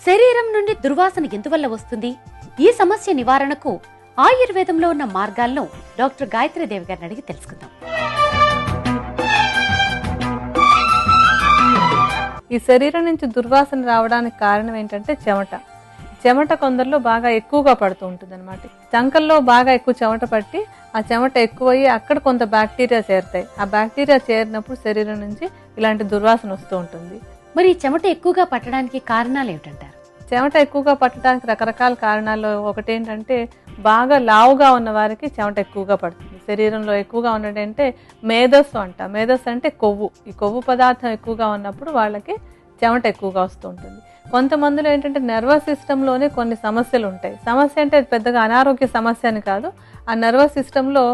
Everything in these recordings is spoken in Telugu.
శరీరం నుండి దుర్వాసన ఎందువల్ల వస్తుంది? ఈ సమస్య నివారణకు ఆయుర్వేదంలో ఉన్న మార్గాలను డాక్టర్ గాయత్రీదేవి గారిని అడిగి తెలుసుకుందాం. ఈ శరీరం నుంచి దుర్వాసన రావడానికి కారణం ఏంటంటే చెమట కొందరిలో బాగా ఎక్కువగా పడుతూ ఉంటుంది అనమాట. చంకల్లో బాగా ఎక్కువ చెమట పట్టి ఆ చెమట ఎక్కువయ్యి అక్కడ కొంత బ్యాక్టీరియా చేరుతాయి. ఆ బ్యాక్టీరియా చేరినప్పుడు శరీరం నుంచి ఇలాంటి దుర్వాసన వస్తూ ఉంటుంది. మరి చెమట ఎక్కువగా పట్టడానికి కారణాలు ఏమిటంటారు? చెమట ఎక్కువగా పట్టడానికి రకరకాల కారణాలు. ఒకటేంటంటే బాగా లావుగా ఉన్న వారికి చెమట ఎక్కువగా పడుతుంది. శరీరంలో ఎక్కువగా ఉన్నదంటే మేధస్సు అంట. మేధస్సు అంటే కొవ్వు. ఈ కొవ్వు పదార్థం ఎక్కువగా ఉన్నప్పుడు వాళ్ళకి చెమట ఎక్కువగా వస్తూ ఉంటుంది. కొంతమందిలో ఏంటంటే నర్వస్ సిస్టంలోనే కొన్ని సమస్యలు ఉంటాయి. సమస్య అంటే పెద్దగా అనారోగ్య సమస్య అని కాదు. ఆ నర్వస్ సిస్టంలో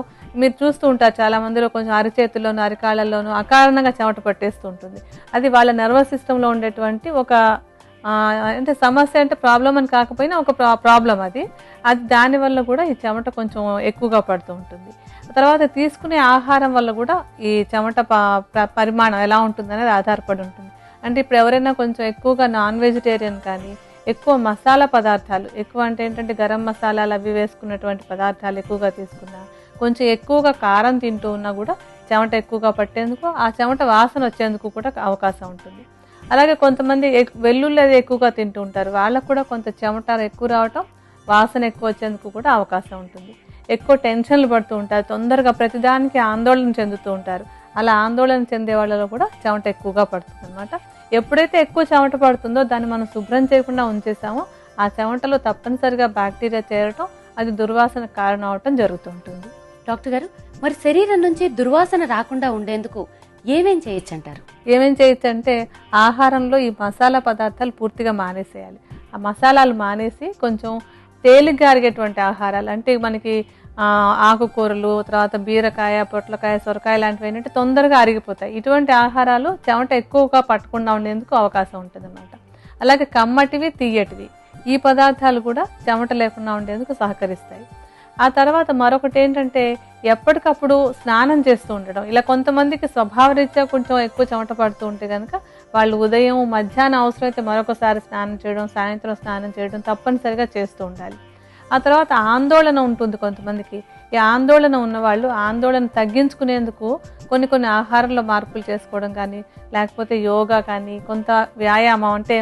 మీరు చూస్తూ ఉంటారు చాలా మందిలో కొంచెం అరిచేతుల్లోనూ అరికాళ్ళల్లోనూ అకారణంగా చెమట పట్టేస్తూ ఉంటుంది. అది వాళ్ళ నర్వస్ సిస్టంలో ఉండేటువంటి ఒక అంటే సమస్య అంటే ప్రాబ్లం అని కాకపోయినా ఒక ప్రాబ్లం అది దానివల్ల కూడా ఈ చెమట కొంచెం ఎక్కువగా పడుతూ ఉంటుంది. తర్వాత తీసుకునే ఆహారం వల్ల కూడా ఈ చెమట పరిమాణం ఎలా ఉంటుంది అనేది ఆధారపడి ఉంటుంది. అంటే ఇప్పుడు ఎవరైనా కొంచెం ఎక్కువగా నాన్ వెజిటేరియన్ కానీ ఎక్కువ మసాలా పదార్థాలు ఎక్కువ అంటే ఏంటంటే గరం మసాలాలు అవి వేసుకున్నటువంటి పదార్థాలు ఎక్కువగా తీసుకున్నా, కొంచెం ఎక్కువగా కారం తింటూ ఉన్నా కూడా చెమట ఎక్కువగా పట్టేందుకు, ఆ చెమట వాసన వచ్చేందుకు కూడా అవకాశం ఉంటుంది. అలాగే కొంతమంది వెల్లుల్లి అది ఎక్కువగా తింటూ ఉంటారు. వాళ్ళకు కూడా కొంత చెమట ఎక్కువ రావటం, వాసన ఎక్కువ వచ్చేందుకు కూడా అవకాశం ఉంటుంది. ఎక్కువ టెన్షన్లు పడుతూ ఉంటారు, తొందరగా ప్రతిదానికి ఆందోళన చెందుతూ ఉంటారు. అలా ఆందోళన చెందే వాళ్ళలో కూడా చెమట ఎక్కువగా పడుతుంది అనమాట. ఎప్పుడైతే ఎక్కువ చెమట పడుతుందో దాన్ని మనం శుభ్రం చేయకుండా ఉంచేసామో ఆ చెమటలో తప్పనిసరిగా బ్యాక్టీరియా చేరటం, అది దుర్వాసన కారణం అవటం జరుగుతుంటుంది. డాక్టర్ గారు, మరి శరీరం నుంచి దుర్వాసన రాకుండా ఉండేందుకు ఏమేం చేయొచ్చు అంటారు? ఏమేం చేయొచ్చు అంటే ఆహారంలో ఈ మసాలా పదార్థాలు పూర్తిగా మానేసేయాలి. ఆ మసాలాలు మానేసి కొంచెం తేలిగ్గా అరిగేటువంటి ఆహారాలు అంటే మనకి ఆకుకూరలు, తర్వాత బీరకాయ, పొట్లకాయ, సొరకాయ లాంటివి ఏంటంటే తొందరగా అరిగిపోతాయి. ఇటువంటి ఆహారాలు చెమట ఎక్కువగా పట్టకుండా ఉండేందుకు అవకాశం ఉంటుంది అన్నమాట. అలాగే కమ్మటివి, తీయటివి ఈ పదార్థాలు కూడా చెమట లేకుండా ఉండేందుకు సహకరిస్తాయి. ఆ తర్వాత మరొకటి ఏంటంటే ఎప్పటికప్పుడు స్నానం చేస్తూ ఉండడం. ఇలా కొంతమందికి స్వభావరీత్యా కొంచెం ఎక్కువ చెమట పడుతూ ఉంటే కనుక వాళ్ళు ఉదయం, మధ్యాహ్నం అవసరమైతే మరొకసారి స్నానం చేయడం, సాయంత్రం స్నానం చేయడం తప్పనిసరిగా చేస్తూ ఉండాలి. ఆ తర్వాత ఆందోళన ఉంటుంది కొంతమందికి. ఈ ఆందోళన ఉన్నవాళ్ళు ఆందోళన తగ్గించుకునేందుకు కొన్ని ఆహారంలో మార్పులు చేసుకోవడం కానీ, లేకపోతే యోగా కానీ, కొంత వ్యాయామం అంటే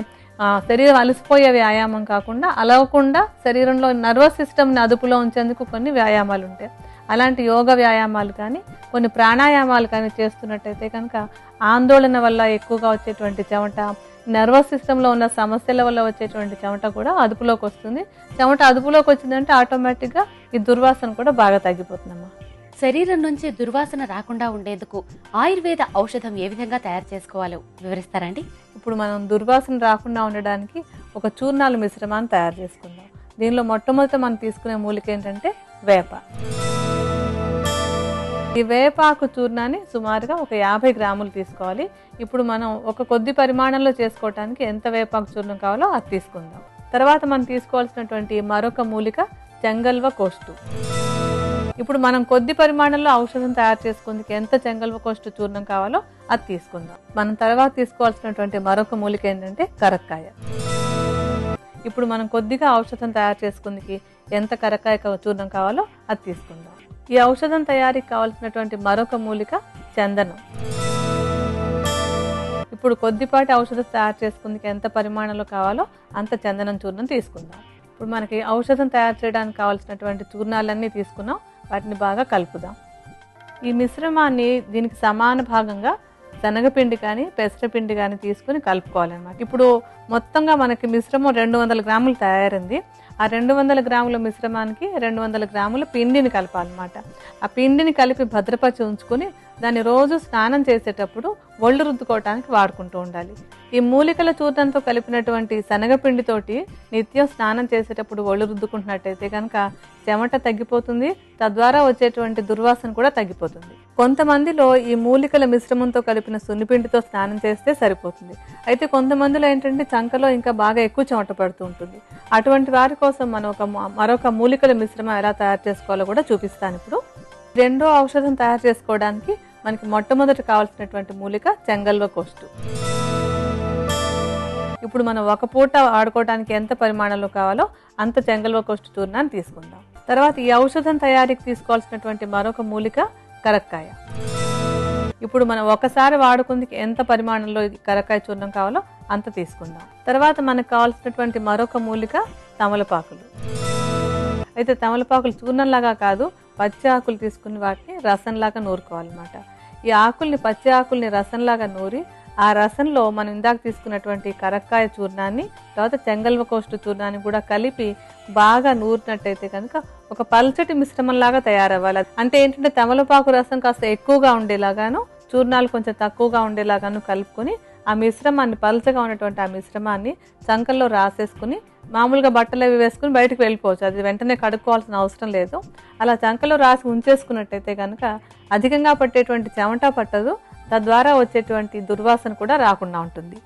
శరీరం అలసిపోయే వ్యాయామం కాకుండా అలవకుండా శరీరంలో నర్వస్ సిస్టమ్ని అదుపులో ఉంచేందుకు కొన్ని వ్యాయామాలు ఉంటాయి. అలాంటి యోగ వ్యాయామాలు కానీ, కొన్ని ప్రాణాయామాలు కానీ చేస్తున్నట్టయితే కనుక ఆందోళన వల్ల ఎక్కువగా వచ్చేటువంటి చెమట, నర్వస్ సిస్టంలో ఉన్న సమస్యల వల్ల వచ్చేటువంటి చెమట కూడా అదుపులోకి వస్తుంది. చెమట అదుపులోకి వచ్చిందంటే ఆటోమేటిక్గా ఈ దుర్వాసన కూడా బాగా తగ్గిపోతుందమ్మా. శరీరం నుంచి దుర్వాసన రాకుండా ఉండేందుకు ఆయుర్వేద ఔషధం ఏ విధంగా తయారు చేసుకోవాలో వివరిస్తారండి? ఇప్పుడు మనం దుర్వాసన రాకుండా ఉండడానికి ఒక చూర్ణాల మిశ్రమాన్ని తయారు చేసుకుందాం. దీనిలో మొట్టమొదట మనం తీసుకునే మూలిక ఏంటంటే వేప. ఈ వేపాకు చూర్ణాన్ని సుమారుగా ఒక 50 గ్రాములు తీసుకోవాలి. ఇప్పుడు మనం ఒక కొద్ది పరిమాణంలో చేసుకోవడానికి ఎంత వేపాకు చూర్ణం కావాలో అది తీసుకుందాం. తర్వాత మనం తీసుకోవాల్సినటువంటి మరొక మూలిక చెంగల్వ కోష్టు. ఇప్పుడు మనం కొద్ది పరిమాణంలో ఔషధం తయారు చేసుకుందుకు ఎంత చెంగల్వ కోష్టు చూర్ణం కావాలో అది తీసుకుందాం. మనం తర్వాత తీసుకోవాల్సినటువంటి మరొక మూలిక ఏంటంటే కరక్కాయ. ఇప్పుడు మనం కొద్దిగా ఔషధం తయారు చేసుకుందుకు ఎంత కరక్కాయ చూర్ణం కావాలో అది తీసుకుందాం. ఈ ఔషధం తయారీకి కావాల్సినటువంటి మరొక మూలిక చందనం. ఇప్పుడు కొద్దిపాటి ఔషధం తయారు చేసుకుందుకు ఎంత పరిమాణంలో కావాలో అంత చందనం చూర్ణం తీసుకుందాం. ఇప్పుడు మనకి ఔషధం తయారు చేయడానికి కావాల్సినటువంటి చూర్ణాలన్నీ తీసుకున్నాం. వాటిని బాగా కలుపుదాం. ఈ మిశ్రమాన్ని దీనికి సమాన భాగంగా శనగపిండి కానీ, పెసరపిండి కానీ తీసుకుని కలుపుకోవాలన్నమాట. ఇప్పుడు మొత్తంగా మనకి మిశ్రమం 200 గ్రాములు తయారైంది. ఆ 200 గ్రాముల మిశ్రమానికి 200 గ్రాముల పిండిని కలపాలన్నమాట. ఆ పిండిని కలిపి భద్రపరిచి ఉంచుకొని దాన్ని రోజు స్నానం చేసేటప్పుడు ఒళ్ళు రుద్దుకోవటానికి వాడుకుంటూ ఉండాలి. ఈ మూలికల చూర్ణంతో కలిపినటువంటి శనగపిండితోటి నిత్యం స్నానం చేసేటప్పుడు ఒళ్ళు రుద్దుకుంటున్నట్టయితే కనుక చెమట తగ్గిపోతుంది, తద్వారా వచ్చేటువంటి దుర్వాసన కూడా తగ్గిపోతుంది. కొంతమందిలో ఈ మూలికల మిశ్రమంతో కలిపిన సున్నిపిండితో స్నానం చేస్తే సరిపోతుంది. అయితే కొంతమందిలో ఏంటంటే చంకలో ఇంకా బాగా ఎక్కువ చెమట పడుతూ ఉంటుంది. అటువంటి వారి కోసం మనం మరొక మూలికల మిశ్రమం ఎలా తయారు చేసుకోవాలో కూడా చూపిస్తాను. ఇప్పుడు రెండో ఔషధం తయారు చేసుకోవడానికి మనకి మొట్టమొదటి కావాల్సినటువంటి మూలిక చెంగల్వ కోష్టు. ఇప్పుడు మనం ఒక పూట వాడుకోవడానికి ఎంత పరిమాణంలో కావాలో అంత చెంగల్వకోష్ఠ చూర్ణాన్ని తీసుకుందాం. తర్వాత ఈ ఔషధం తయారీకి తీసుకోవాల్సినటువంటి మరొక మూలిక కరక్కాయ. ఇప్పుడు మనం ఒకసారి వాడుకుందికి ఎంత పరిమాణంలో కరక్కాయ చూర్ణం కావాలో అంత తీసుకుందాం. తర్వాత మనకు కావాల్సినటువంటి మరొక మూలిక తమలపాకులు. అయితే తమలపాకులు చూర్ణంలాగా కాదు, పచ్చి ఆకులు తీసుకుని వాటిని రసంలాగా నూరుకోవాలన్నమాట. ఈ ఆకుల్ని పచ్చి ఆకుల్ని రసంలాగా నూరి ఆ రసంలో మనం ఇందాక తీసుకున్నటువంటి కరక్కాయ చూర్ణాన్ని తర్వాత చెంగల్వకోష్ఠ చూర్ణాన్ని కూడా కలిపి బాగా నూరినట్టయితే కనుక ఒక పల్చటి మిశ్రమంలాగా తయారవ్వాలి. అంటే ఏంటంటే తమలపాకు రసం కాస్త ఎక్కువగా ఉండేలాగాను, చూర్ణాలు కొంచెం తక్కువగా ఉండేలాగాను కలుపుకొని ఆ మిశ్రమాన్ని, పల్చగా ఉన్నటువంటి ఆ మిశ్రమాన్ని చంకల్లో రాసేసుకుని మామూలుగా బట్టలు అవి వేసుకుని బయటకు వెళ్ళిపోవచ్చు. అది వెంటనే కడుక్కోవాల్సిన అవసరం లేదు. అలా చంకలో రాసి ఉంచేసుకున్నట్టయితే కనుక అధికంగా పట్టేటువంటి చెమట పట్టదు, తద్వారా వచ్చేటువంటి దుర్వాసన కూడా రాకుండా ఉంటుంది.